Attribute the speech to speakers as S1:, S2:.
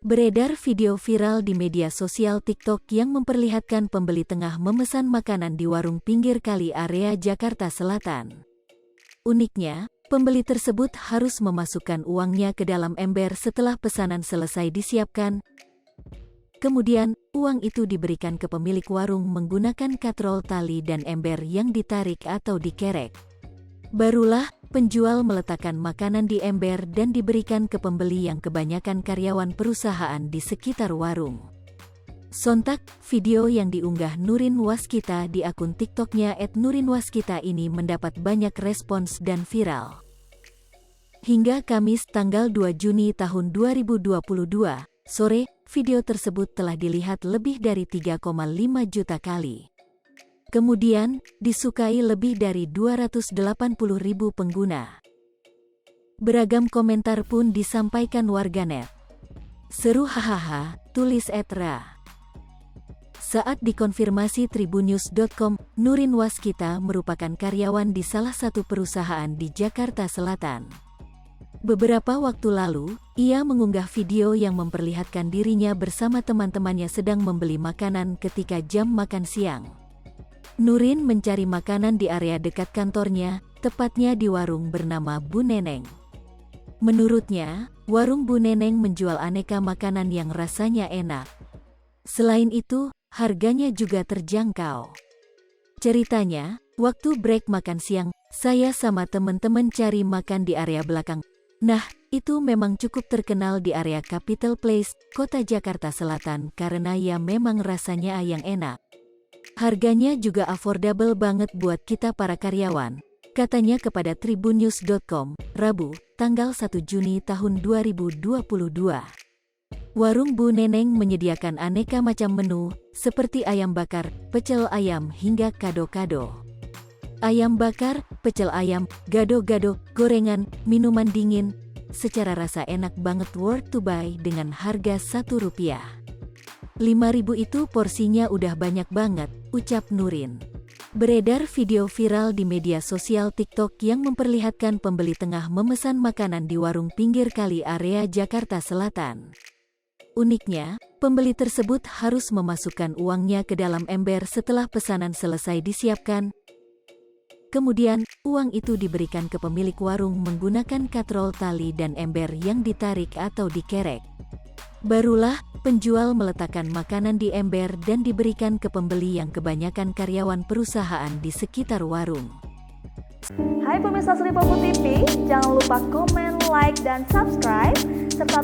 S1: Beredar video viral di media sosial TikTok yang memperlihatkan pembeli tengah memesan makanan di warung pinggir kali area Jakarta Selatan. Uniknya, pembeli tersebut harus memasukkan uangnya ke dalam ember setelah pesanan selesai disiapkan. Kemudian, uang itu diberikan ke pemilik warung menggunakan katrol tali dan ember yang ditarik atau dikerek. Barulah, penjual meletakkan makanan di ember dan diberikan ke pembeli yang kebanyakan karyawan perusahaan di sekitar warung. Sontak, video yang diunggah Nurin Waskita di akun TikToknya @nurinwaskita ini mendapat banyak respons dan viral. Hingga Kamis tanggal 2 Juni tahun 2022, sore, video tersebut telah dilihat lebih dari 3,5 juta kali. Kemudian, disukai lebih dari 280.000 pengguna. Beragam komentar pun disampaikan warganet. Seru hahaha, tulis @ra. Saat dikonfirmasi tribunnews.com, Nurin Waskita merupakan karyawan di salah satu perusahaan di Jakarta Selatan. Beberapa waktu lalu, ia mengunggah video yang memperlihatkan dirinya bersama teman-temannya sedang membeli makanan ketika jam makan siang. Nurin mencari makanan di area dekat kantornya, tepatnya di warung bernama Bu Neneng. Menurutnya, warung Bu Neneng menjual aneka makanan yang rasanya enak. Selain itu, harganya juga terjangkau. Ceritanya, waktu break makan siang, saya sama teman-teman cari makan di area belakang. Nah, itu memang cukup terkenal di area Capital Place, Kota Jakarta Selatan karena ya memang rasanya yang enak. Harganya juga affordable banget buat kita para karyawan, katanya kepada tribunnews.com, Rabu, tanggal 1 Juni tahun 2022. Warung Bu Neneng menyediakan aneka macam menu, seperti ayam bakar, pecel ayam hingga kado-kado. Ayam bakar, pecel ayam, gado-gado, gorengan, minuman dingin, secara rasa enak banget, worth to buy dengan harga Rp1. 5.000 itu porsinya udah banyak banget, ucap Nurin. Beredar video viral di media sosial TikTok yang memperlihatkan pembeli tengah memesan makanan di warung pinggir kali area Jakarta Selatan. Uniknya, pembeli tersebut harus memasukkan uangnya ke dalam ember setelah pesanan selesai disiapkan. Kemudian, uang itu diberikan ke pemilik warung menggunakan katrol tali dan ember yang ditarik atau dikerek. Barulah, penjual meletakkan makanan di ember dan diberikan ke pembeli yang kebanyakan karyawan perusahaan di sekitar warung.
S2: Hai pemirsa Sri Popo TV, jangan lupa komen, like, dan subscribe, serta